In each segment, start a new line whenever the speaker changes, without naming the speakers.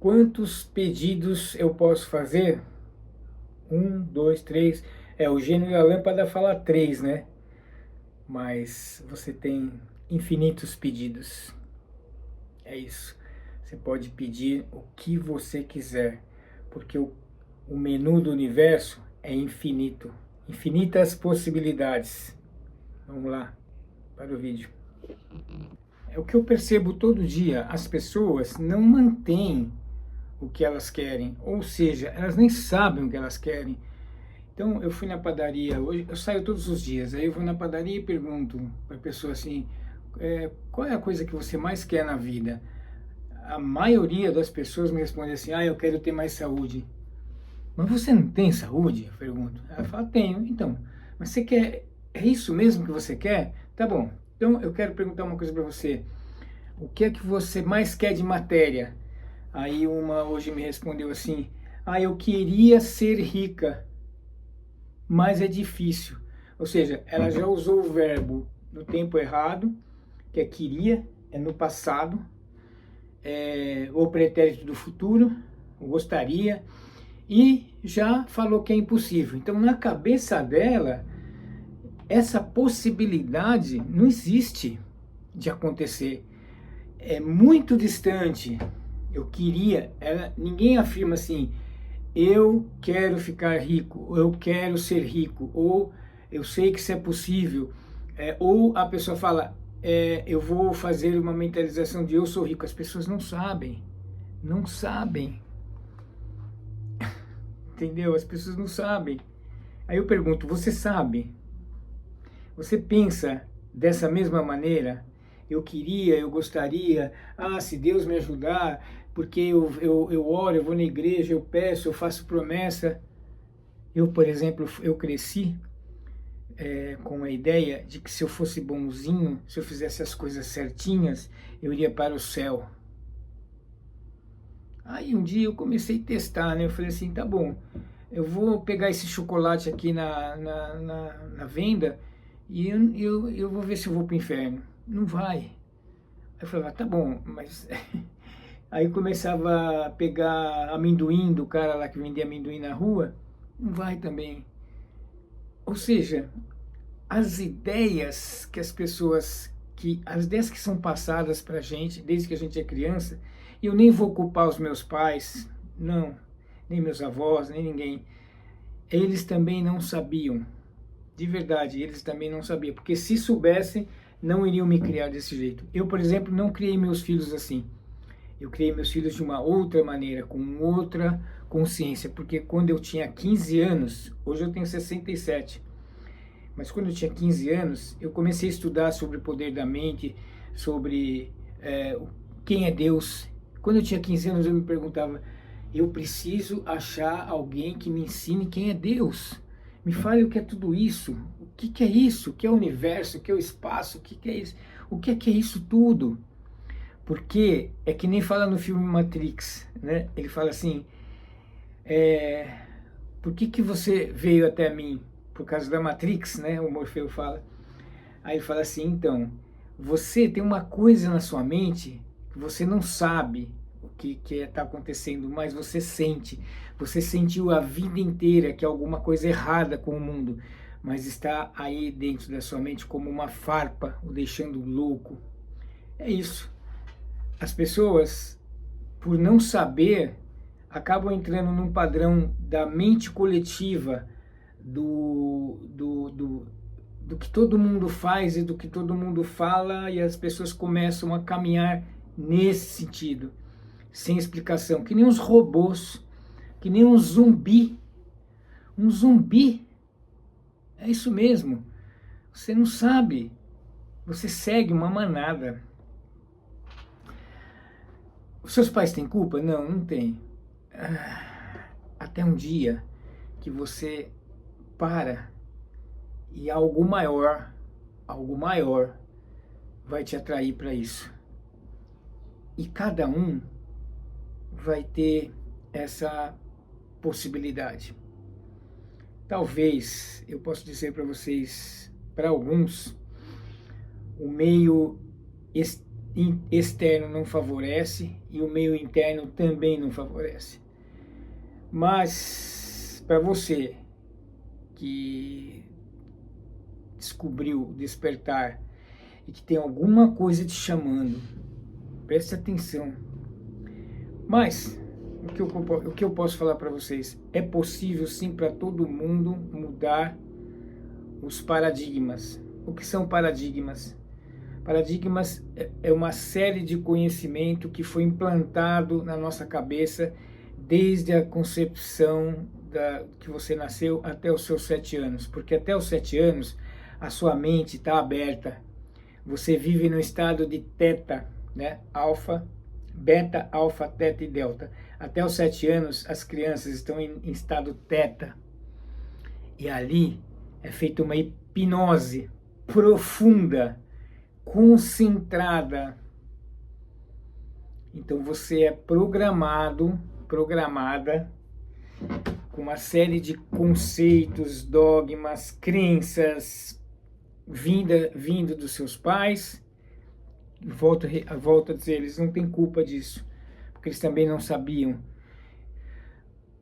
Quantos pedidos eu posso fazer? Um, dois, três. O gênio da lâmpada fala três, né? Mas você tem infinitos pedidos. É isso. Você pode pedir o que você quiser, porque o menu do universo é infinito. Infinitas possibilidades. Vamos lá para o vídeo. É o que eu percebo todo dia. As pessoas não mantêm o que elas querem, ou seja, elas nem sabem o que elas querem. Então, eu fui na padaria hoje, eu saio todos os dias, aí eu vou na padaria e pergunto para a pessoa assim, qual é a coisa que você mais quer na vida? A maioria das pessoas me responde assim, eu quero ter mais saúde. Mas você não tem saúde? Eu pergunto. Ela fala, tenho. Então, mas você quer, é isso mesmo que você quer? Tá bom, então eu quero perguntar uma coisa para você. O que é que você mais quer de matéria? Aí uma hoje me respondeu assim, eu queria ser rica, mas é difícil. Ou seja, ela já usou o verbo no tempo errado, que é queria, é no passado, ou pretérito do futuro, gostaria, e já falou que é impossível. Então, na cabeça dela, essa possibilidade não existe de acontecer. É muito distante. Eu queria, ninguém afirma assim, eu quero ficar rico, eu quero ser rico, ou eu sei que isso é possível, ou a pessoa fala, eu vou fazer uma mentalização de eu sou rico. As pessoas não sabem, não sabem, entendeu? As pessoas não sabem. Aí eu pergunto, você sabe? Você pensa dessa mesma maneira? Eu queria, eu gostaria, se Deus me ajudar, porque eu oro, eu vou na igreja, eu peço, eu faço promessa. Eu, por exemplo, eu cresci com a ideia de que se eu fosse bonzinho, se eu fizesse as coisas certinhas, eu iria para o céu. Aí um dia eu comecei a testar, né? Eu falei assim, tá bom, eu vou pegar esse chocolate aqui na venda e eu vou ver se eu vou para o inferno. Não vai. Aí eu falei, tá bom, mas... Aí começava a pegar amendoim do cara lá que vendia amendoim na rua, não vai também. Ou seja, as ideias que as ideias que são passadas para a gente desde que a gente é criança, e eu nem vou culpar os meus pais, não, nem meus avós, nem ninguém, eles também não sabiam, de verdade, eles também não sabiam, porque se soubessem, não iriam me criar desse jeito. Eu, por exemplo, não criei meus filhos assim, eu criei meus filhos de uma outra maneira, com outra consciência, porque quando eu tinha 15 anos, hoje eu tenho 67, mas quando eu tinha 15 anos, eu comecei a estudar sobre o poder da mente, sobre quem é Deus. Quando eu tinha 15 anos, eu me perguntava, eu preciso achar alguém que me ensine quem é Deus. Me fale o que é tudo isso, o que é isso, o que é o universo, o que é o espaço, o que é isso, o que é isso tudo. Porque é que nem fala no filme Matrix, né? Ele fala assim, por que você veio até mim? Por causa da Matrix, né? O Morfeu fala. Aí ele fala assim, então, você tem uma coisa na sua mente que você não sabe o que está acontecendo, mas você sente. Você sentiu a vida inteira que há alguma coisa errada com o mundo, mas está aí dentro da sua mente como uma farpa, o deixando louco. É isso. As pessoas, por não saber, acabam entrando num padrão da mente coletiva, do que todo mundo faz e do que todo mundo fala, e as pessoas começam a caminhar nesse sentido, sem explicação, que nem uns robôs, que nem um zumbi. Um zumbi, é isso mesmo. Você não sabe, você segue uma manada. Os seus pais têm culpa? Não, não tem. Até um dia que você para e algo maior vai te atrair para isso. E cada um vai ter essa possibilidade. Talvez, eu posso dizer para vocês, para alguns, o meio externo não favorece e o meio interno também não favorece. Mas para você que descobriu o despertar e que tem alguma coisa te chamando, preste atenção. Mas o que eu posso falar para vocês? É possível sim para todo mundo mudar os paradigmas. O que são paradigmas? Paradigmas é uma série de conhecimento que foi implantado na nossa cabeça desde a concepção que você nasceu até os seus 7 anos. Porque até os 7 anos a sua mente está aberta. Você vive no estado de teta, né? Alfa, beta, alfa, teta e delta. Até os 7 anos as crianças estão em estado teta. E ali é feita uma hipnose profunda, concentrada. Então você é programada com uma série de conceitos, dogmas, crenças vindo dos seus pais. Volto a dizer, eles não têm culpa disso, porque eles também não sabiam.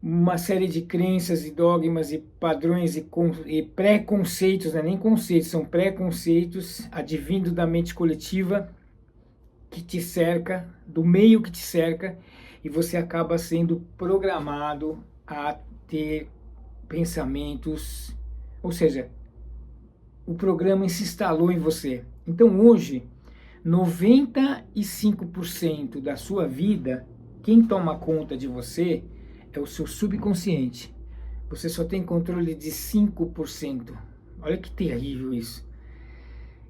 Uma série de crenças e dogmas e padrões e preconceitos, não é nem conceitos, são preconceitos advindo da mente coletiva que te cerca, do meio que te cerca, e você acaba sendo programado a ter pensamentos, ou seja, o programa se instalou em você. Então hoje, 95% da sua vida, quem toma conta de você é o seu subconsciente. Você só tem controle de 5%. Olha que terrível isso.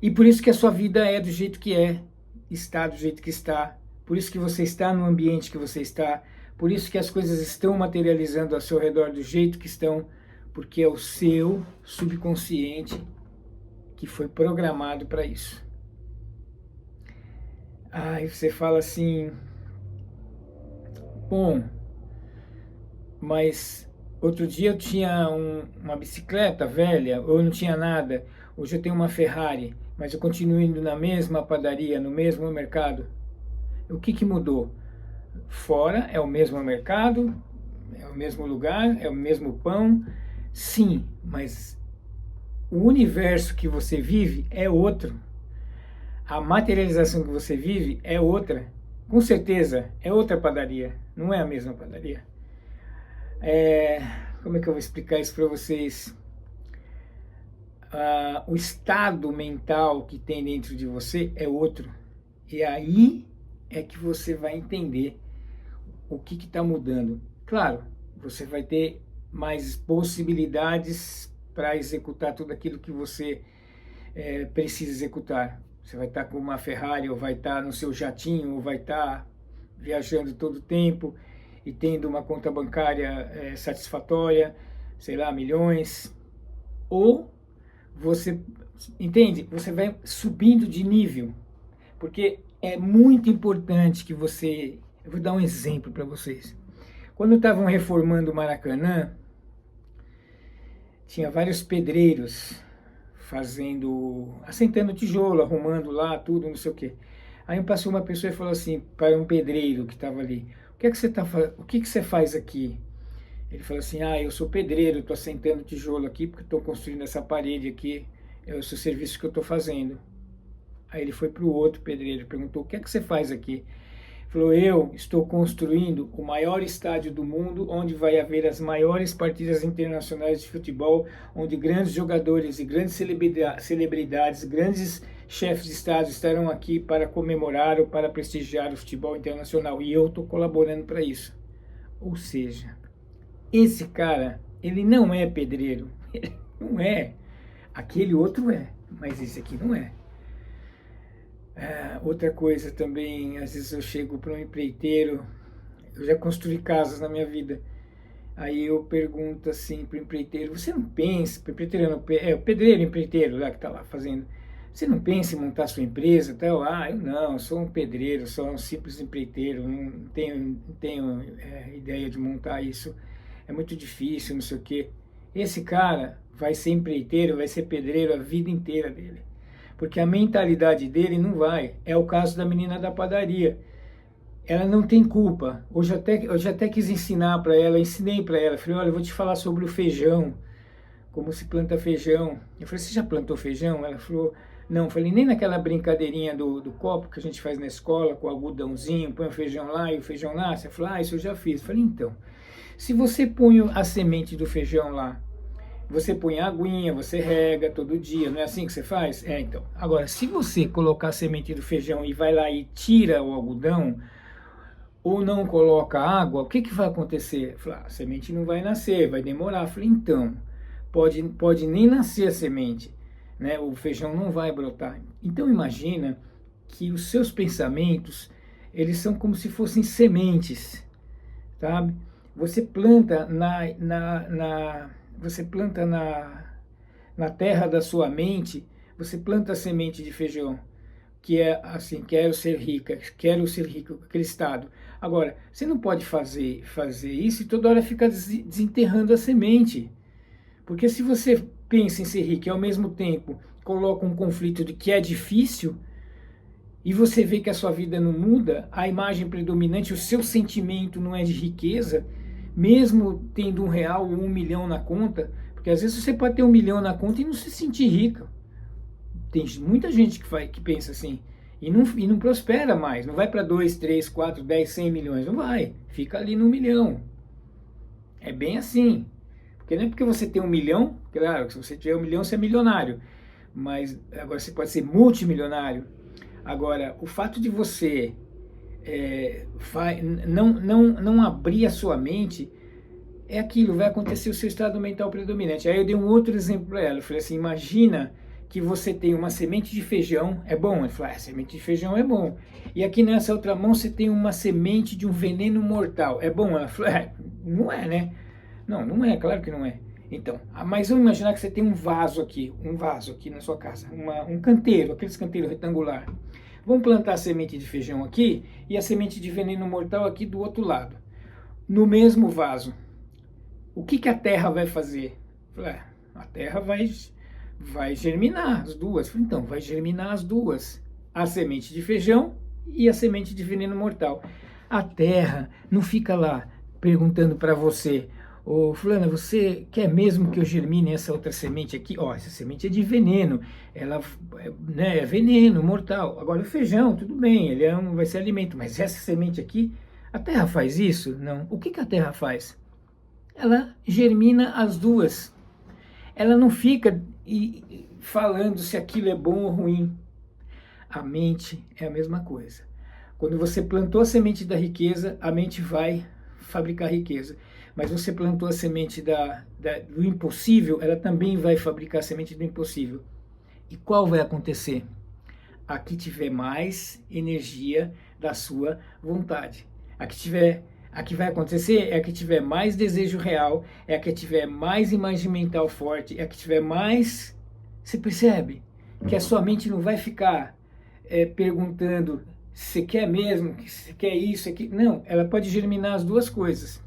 E por isso que a sua vida é do jeito que é, está do jeito que está, por isso que você está no ambiente que você está, por isso que as coisas estão materializando ao seu redor do jeito que estão, porque é o seu subconsciente que foi programado para isso. Aí você fala assim, bom, mas outro dia eu tinha uma bicicleta velha, ou eu não tinha nada, hoje eu tenho uma Ferrari, mas eu continuo indo na mesma padaria, no mesmo mercado. O que mudou? Fora é o mesmo mercado, é o mesmo lugar, é o mesmo pão, sim, mas o universo que você vive é outro. A materialização que você vive é outra. Com certeza é outra padaria, não é a mesma padaria. Como é que eu vou explicar isso para vocês? O estado mental que tem dentro de você é outro. E aí é que você vai entender o que está mudando. Claro, você vai ter mais possibilidades para executar tudo aquilo que você precisa executar. Você vai estar com uma Ferrari, ou vai estar no seu jatinho, ou vai estar viajando todo o tempo e tendo uma conta bancária satisfatória, sei lá, milhões. Ou você, entende? Você vai subindo de nível, porque é muito importante que você... Eu vou dar um exemplo para vocês. Quando estavam reformando o Maracanã, tinha vários pedreiros assentando tijolo, arrumando lá, tudo, não sei o quê. Aí passou uma pessoa e falou assim para um pedreiro que estava ali, o que você faz aqui? Ele falou assim, eu sou pedreiro, estou assentando tijolo aqui porque estou construindo essa parede aqui, é o seu serviço que eu estou fazendo. Aí ele foi para o outro pedreiro, perguntou, o que você faz aqui? Falou, eu estou construindo o maior estádio do mundo, onde vai haver as maiores partidas internacionais de futebol, onde grandes jogadores e grandes celebridades, grandes chefes de estado estarão aqui para comemorar ou para prestigiar o futebol internacional. E eu estou colaborando para isso. Ou seja, esse cara, ele não é pedreiro. Ele não é. Aquele outro é, mas esse aqui não é. Outra coisa também, às vezes eu chego para um empreiteiro, eu já construí casas na minha vida, aí eu pergunto assim para o empreiteiro, você não pensa, o pedreiro empreiteiro lá que está lá fazendo, você não pensa em montar sua empresa? Tal? Eu não, eu sou um pedreiro, sou um simples empreiteiro, não tenho ideia de montar isso, é muito difícil, não sei o quê. Esse cara vai ser empreiteiro, vai ser pedreiro a vida inteira dele. porque a mentalidade dele não vai. É o caso da menina da padaria. Ela não tem culpa. Eu já até quis ensinar para ela, ensinei para ela. Falei, olha, eu vou te falar sobre o feijão, como se planta feijão. Eu falei, você já plantou feijão? Ela falou, não. Eu falei, nem naquela brincadeirinha do copo que a gente faz na escola, com o algodãozinho, põe o feijão lá e o feijão nasce. Ela falou, isso eu já fiz. Eu falei, então, se você põe a semente do feijão lá, você põe a aguinha, você rega todo dia, não é assim que você faz? Então. Agora, se você colocar a semente do feijão e vai lá e tira o algodão, ou não coloca água, o que vai acontecer? Eu falei, a semente não vai nascer, vai demorar. Eu falei, então, pode nem nascer a semente, né? O feijão não vai brotar. Então imagina que os seus pensamentos, eles são como se fossem sementes, sabe? Você planta você planta na terra da sua mente, você planta a semente de feijão, que é assim, quero ser rico, aquele estado. Agora, você não pode fazer isso e toda hora ficar desenterrando a semente. Porque se você pensa em ser rico e ao mesmo tempo coloca um conflito de que é difícil, e você vê que a sua vida não muda, a imagem predominante, o seu sentimento não é de riqueza, mesmo tendo R$1 ou 1 milhão na conta, porque às vezes você pode ter 1 milhão na conta e não se sentir rico. Tem muita gente que pensa assim, e não prospera mais, não vai para 2, 3, 4, 10, 100 milhões, não vai, fica ali no 1 milhão. É bem assim, porque não é porque você tem 1 milhão, claro, que se você tiver 1 milhão você é milionário, mas agora você pode ser multimilionário. Agora, o fato de você não abrir a sua mente, é aquilo, vai acontecer o seu estado mental predominante. Aí eu dei um outro exemplo para ela, eu falei assim, imagina que você tem uma semente de feijão, é bom? Ela falou, semente de feijão é bom. E aqui nessa outra mão você tem uma semente de um veneno mortal, é bom? Ela falou, não é, né? Não é, claro que não é. Então, mas vamos imaginar que você tem um vaso aqui na sua casa, um canteiro, aqueles canteiros retangular. Vamos plantar a semente de feijão aqui e a semente de veneno mortal aqui do outro lado, no mesmo vaso. O que a terra vai fazer? A terra vai germinar as duas. Então, vai germinar as duas, a semente de feijão e a semente de veneno mortal. A terra não fica lá perguntando para você, ô fulana, você quer mesmo que eu germine essa outra semente aqui? Essa semente é de veneno, ela é veneno mortal. Agora o feijão, tudo bem, ele vai ser alimento, mas essa semente aqui, a terra faz isso? Não. O que a terra faz? Ela germina as duas. Ela não fica falando se aquilo é bom ou ruim. A mente é a mesma coisa. Quando você plantou a semente da riqueza, a mente vai fabricar riqueza. Mas você plantou a semente do impossível, ela também vai fabricar a semente do impossível. E qual vai acontecer? A que tiver mais energia da sua vontade. A que vai acontecer é a que tiver mais desejo real, é a que tiver mais imagem mental forte, é a que tiver mais... Você percebe que a sua mente não vai ficar perguntando se você quer mesmo, se você quer isso, aqui. Não, ela pode germinar as duas coisas.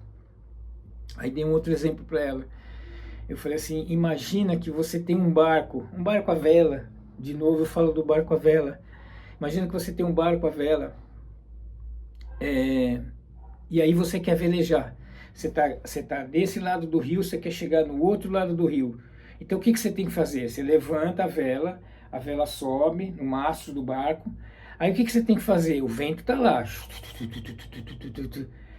Aí dei um outro exemplo para ela. Eu falei assim, imagina que você tem um barco à vela. De novo eu falo do barco à vela. Imagina que você tem um barco à vela. E aí você quer velejar. Você tá desse lado do rio, você quer chegar no outro lado do rio. Então o que você tem que fazer? Você levanta a vela sobe no mastro do barco. Aí o que você tem que fazer? O vento está lá.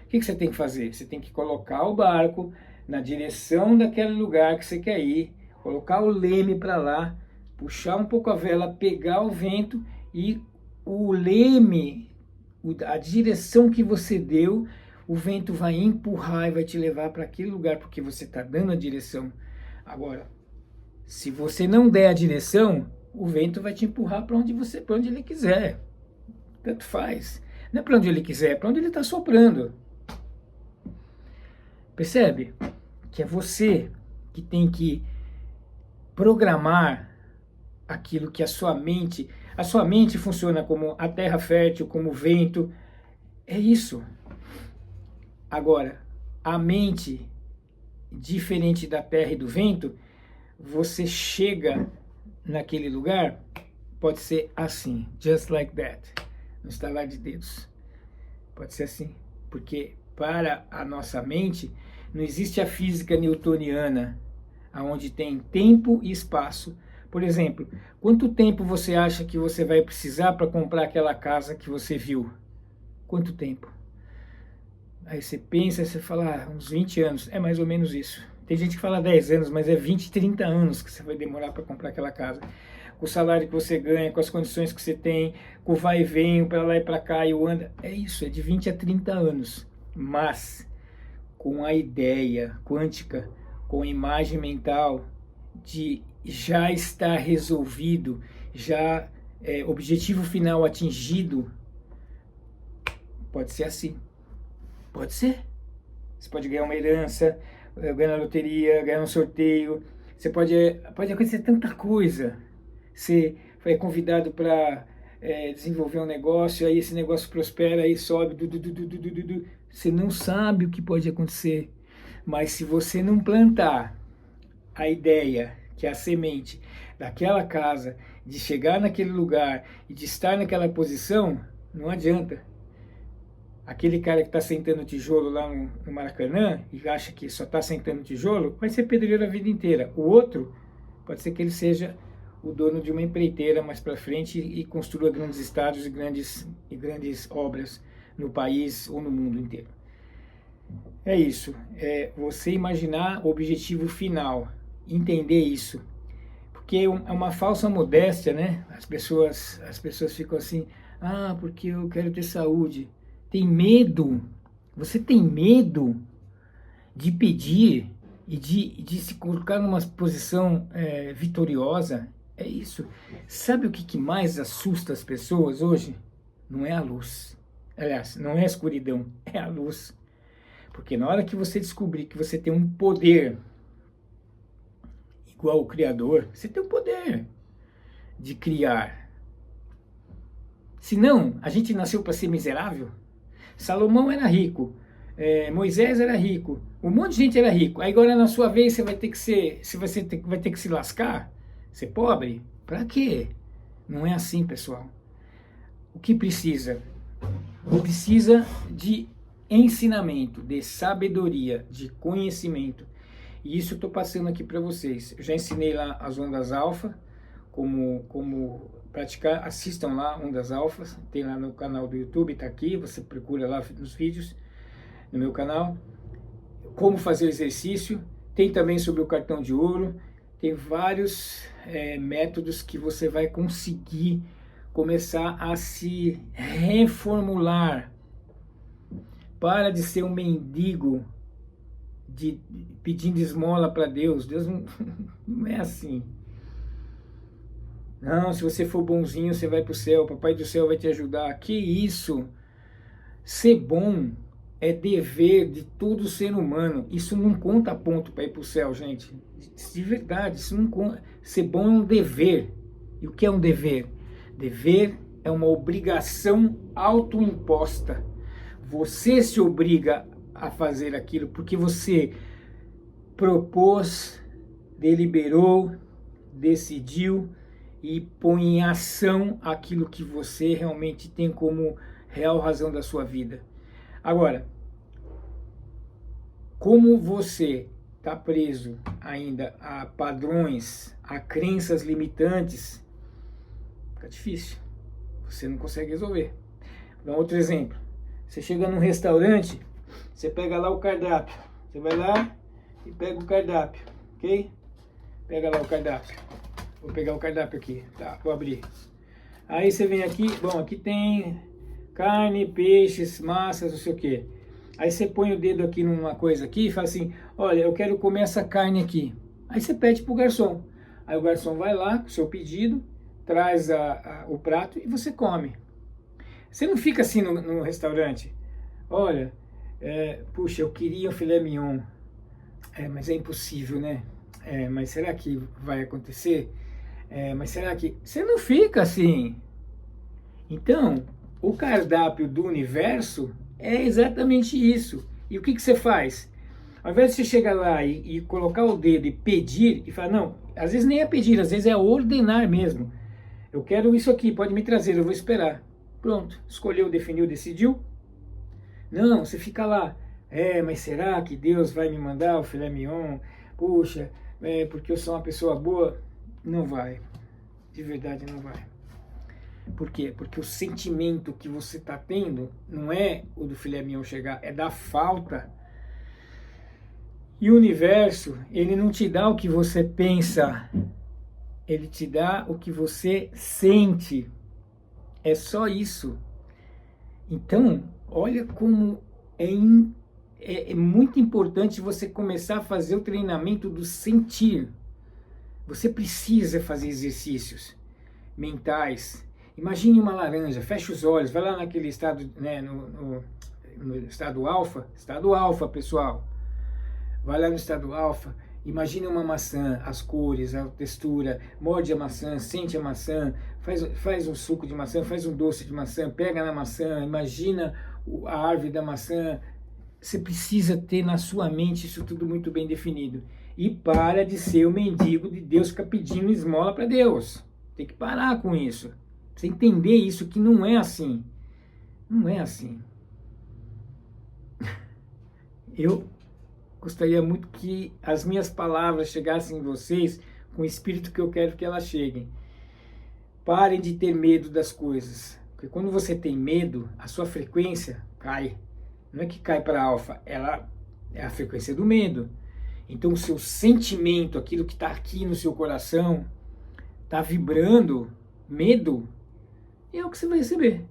O que você tem que fazer? Você tem que colocar o barco na direção daquele lugar que você quer ir, colocar o leme para lá, puxar um pouco a vela, pegar o vento e o leme, a direção que você deu, o vento vai empurrar e vai te levar para aquele lugar, porque você está dando a direção. Agora, se você não der a direção, o vento vai te empurrar para onde ele quiser. Tanto faz. Não é para onde ele quiser, é para onde ele está soprando. Percebe? Que é você que tem que programar aquilo que a sua mente funciona como a terra fértil, como o vento. É isso. Agora, a mente, diferente da terra e do vento, você chega naquele lugar pode ser assim, just like that, no estalar de dedos. Pode ser assim, porque para a nossa mente não existe a física newtoniana, onde tem tempo e espaço. Por exemplo, quanto tempo você acha que você vai precisar para comprar aquela casa que você viu? Quanto tempo? Aí você pensa, você fala, uns 20 anos, é mais ou menos isso. Tem gente que fala 10 anos, mas é 20, 30 anos que você vai demorar para comprar aquela casa. Com o salário que você ganha, com as condições que você tem, com o vai e vem, para lá e para cá, e o anda. É isso, é de 20 a 30 anos. Mas, com a ideia quântica, com a imagem mental de já estar resolvido, já objetivo final atingido, pode ser assim. Pode ser. Você pode ganhar uma herança, ganhar na loteria, ganhar um sorteio. Você pode acontecer tanta coisa. Você é convidado para desenvolver um negócio, aí esse negócio prospera, aí sobe. Você não sabe o que pode acontecer. Mas se você não plantar a ideia, que é a semente daquela casa, de chegar naquele lugar e de estar naquela posição, não adianta. Aquele cara que está sentando tijolo lá no Maracanã e acha que só está sentando tijolo, vai ser pedreiro a vida inteira. O outro, pode ser que ele seja o dono de uma empreiteira mais para frente e construa grandes estádios e grandes obras no país ou no mundo inteiro. É isso, é você imaginar o objetivo final, entender isso. Porque é uma falsa modéstia, né? As pessoas ficam assim, porque eu quero ter saúde. Tem medo, você tem medo de pedir e de se colocar numa posição vitoriosa? É isso. Sabe o que mais assusta as pessoas hoje? Não é a luz. Aliás, não é a escuridão, é a luz. Porque na hora que você descobrir que você tem um poder igual o Criador, você tem o poder de criar. Senão, a gente nasceu para ser miserável. Salomão era rico, Moisés era rico, um monte de gente era rico. Aí agora na sua vez você vai ter que se lascar, ser pobre? Para quê? Não é assim, pessoal. O que precisa? Precisa de ensinamento, de sabedoria, de conhecimento. E isso eu estou passando aqui para vocês. Eu já ensinei lá as ondas alfa, como praticar. Assistam lá ondas alfas, tem lá no canal do YouTube, está aqui, você procura lá nos vídeos, no meu canal. Como fazer o exercício, tem também sobre o cartão de ouro, tem vários métodos que você vai conseguir começar a se reformular. Para de ser um mendigo, pedindo esmola para Deus. Deus não é assim. Não, se você for bonzinho, você vai para o céu, papai do céu vai te ajudar. Que isso? Ser bom é dever de todo ser humano. Isso não conta ponto para ir para o céu, gente. De verdade, isso não conta. Ser bom é um dever. E o que é um dever? Dever é uma obrigação autoimposta. Você se obriga a fazer aquilo porque você propôs, deliberou, decidiu e põe em ação aquilo que você realmente tem como real razão da sua vida. Agora, como você está preso ainda a padrões, a crenças limitantes, fica difícil. Você não consegue resolver. Vou dar outro exemplo. Você chega num restaurante, você pega lá o cardápio. Você vai lá e pega o cardápio, ok? Pega lá o cardápio. Vou pegar o cardápio aqui, tá? Vou abrir. Aí você vem aqui, bom, aqui tem carne, peixes, massas, não sei o que. Aí você põe o dedo aqui numa coisa aqui e fala assim, olha, eu quero comer essa carne aqui. Aí você pede pro garçom. Aí o garçom vai lá com o seu pedido, traz o prato e você come. Você não fica assim no restaurante, olha, puxa, eu queria um filé mignon, mas é impossível, né? Mas será que vai acontecer? Mas será que... Você não fica assim. Então, o cardápio do universo é exatamente isso. E o que você faz? Ao invés de você chegar lá e colocar o dedo e pedir, e falar, não, às vezes nem é pedir, às vezes é ordenar mesmo. Eu quero isso aqui, pode me trazer, eu vou esperar. Pronto, escolheu, definiu, decidiu. Não, você fica lá. Mas será que Deus vai me mandar o filé mignon? Puxa, porque eu sou uma pessoa boa. Não vai, de verdade não vai. Por quê? Porque o sentimento que você está tendo não é o do filé mignon chegar, é da falta. E o universo, ele não te dá o que você pensa, ele te dá o que você sente. É só isso. Então, olha como é muito importante você começar a fazer o treinamento do sentir. Você precisa fazer exercícios mentais. Imagine uma laranja, fecha os olhos, vai lá naquele estado, né, no estado alfa, pessoal. Vai lá no estado alfa, imagine uma maçã, as cores, a textura, morde a maçã, sente a maçã, faz um suco de maçã, faz um doce de maçã, pega na maçã, imagina a árvore da maçã. Você precisa ter na sua mente isso tudo muito bem definido. E para de ser o mendigo de Deus ficar pedindo esmola para Deus. Tem que parar com isso. Você entender isso, que não é assim. Não é assim. Eu gostaria muito que as minhas palavras chegassem em vocês com o espírito que eu quero que elas cheguem. Parem de ter medo das coisas. Porque quando você tem medo, a sua frequência cai. Não é que cai para alfa, ela é a frequência do medo. Então o seu sentimento, aquilo que está aqui no seu coração, está vibrando medo, é o que você vai receber.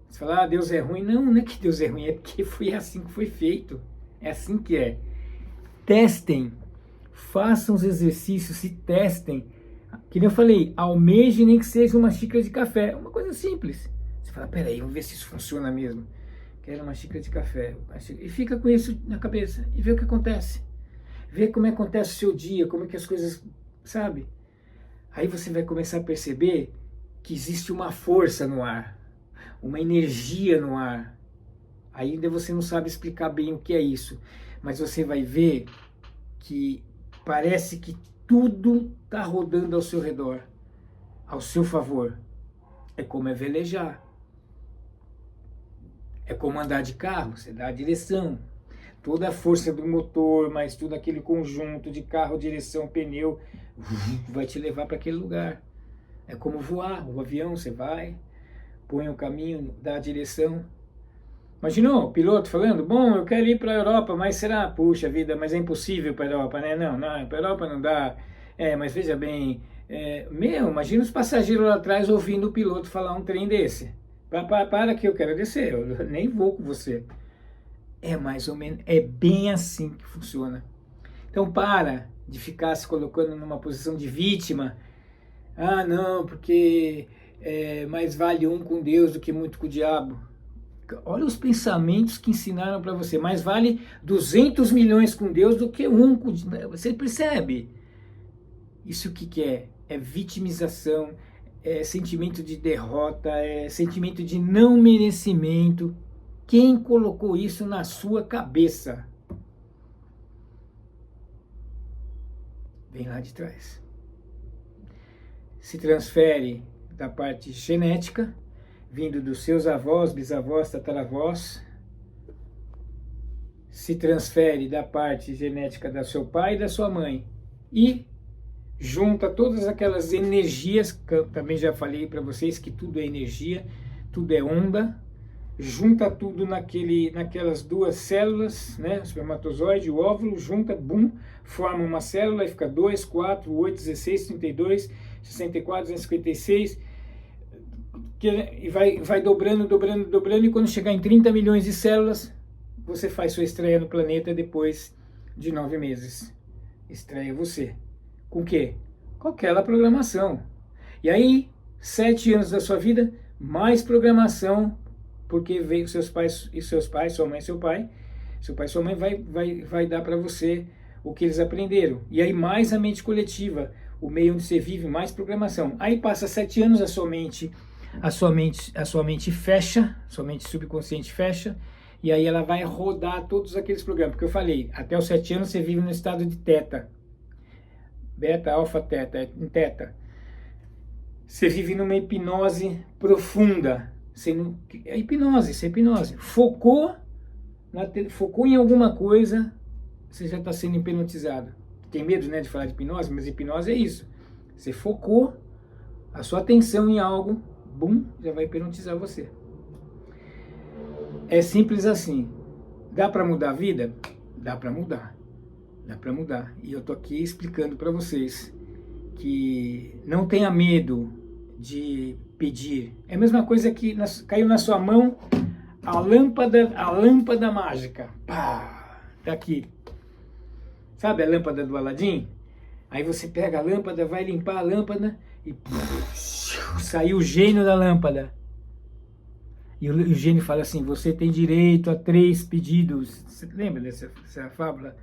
Você fala, Deus é ruim. Não, não é que Deus é ruim, é porque foi assim que foi feito. É assim que é. Testem, façam os exercícios, se testem. Que nem eu falei, almeje nem que seja uma xícara de café. Uma coisa simples. Você fala, peraí, vamos ver se isso funciona mesmo. Quero uma xícara de café. E fica com isso na cabeça e vê o que acontece. Vê como é que acontece o seu dia, como é que as coisas, sabe? Aí você vai começar a perceber que existe uma força no ar, uma energia no ar. Ainda você não sabe explicar bem o que é isso, mas você vai ver que parece que tudo está rodando ao seu redor, ao seu favor. É como é velejar. É como andar de carro, você dá a direção. Toda a força do motor, mais tudo aquele conjunto de carro, direção, pneu, vai te levar para aquele lugar. É como voar, o avião, você vai, põe o caminho, dá a direção. Imaginou o piloto falando, bom, eu quero ir para a Europa, mas será? Puxa vida, mas é impossível para a Europa, né? Não, para a Europa não dá. Mas veja bem, imagina os passageiros lá atrás ouvindo o piloto falar um trem desse. Para que eu quero descer, eu nem vou com você. É mais ou menos, é bem assim que funciona. Então para de ficar se colocando numa posição de vítima. Ah, não, porque mais vale um com Deus do que muito com o diabo. Olha os pensamentos que ensinaram para você. Mais vale 200 milhões com Deus do que um com... Você percebe? Isso o que é? É vitimização, é sentimento de derrota, é sentimento de não merecimento. Quem colocou isso na sua cabeça? Vem lá de trás. Se transfere da parte genética, vindo dos seus avós, bisavós, tataravós. Se transfere da parte genética do seu pai e da sua mãe. E junta todas aquelas energias, que eu também já falei para vocês que tudo é energia, tudo é onda, junta tudo naquelas duas células, né, o espermatozoide, o óvulo, junta, bum, forma uma célula e fica 2, 4, 8, 16, 32, 64, 256, e vai dobrando, e quando chegar em 30 milhões de células, você faz sua estreia no planeta depois de 9 meses. Estreia você. Com o quê? Com aquela programação. E aí, 7 anos da sua vida, mais programação, porque veio seus pais, sua mãe e seu pai e sua mãe vai dar para você o que eles aprenderam. E aí mais a mente coletiva, o meio onde você vive, mais programação. Aí passa 7 anos, a sua mente fecha, sua mente subconsciente fecha, e aí ela vai rodar todos aqueles programas. Porque eu falei, até os 7 anos você vive no estado de teta. Beta, alfa, teta, em teta. Você vive numa hipnose profunda. É hipnose, isso é hipnose. Focou em alguma coisa, você já está sendo hipnotizado. Tem medo, né, de falar de hipnose, mas hipnose é isso. Você focou a sua atenção em algo, bum, já vai hipnotizar você. É simples assim. Dá para mudar a vida? Dá para mudar. Dá para mudar. E eu tô aqui explicando para vocês que não tenha medo de pedir. É a mesma coisa que caiu na sua mão a lâmpada mágica. Pá, tá aqui. Sabe a lâmpada do Aladim? Aí você pega a lâmpada, vai limpar a lâmpada e saiu o gênio da lâmpada. E o gênio fala assim, você tem direito a 3 pedidos. Você lembra dessa fábula?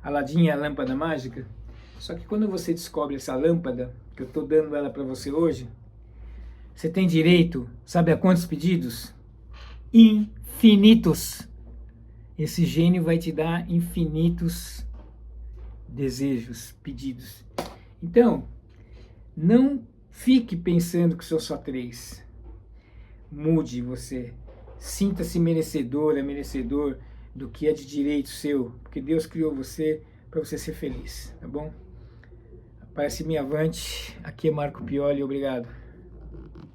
Aladim e a lâmpada mágica? Só que quando você descobre essa lâmpada, que eu estou dando ela para você hoje, você tem direito, sabe a quantos pedidos? Infinitos. Esse gênio vai te dar infinitos desejos, pedidos. Então, não fique pensando que são só 3. Mude você. Sinta-se merecedora, merecedor do que é de direito seu, porque Deus criou você para você ser feliz, tá bom? Parece-me avante. Aqui é Marco Pioli, obrigado.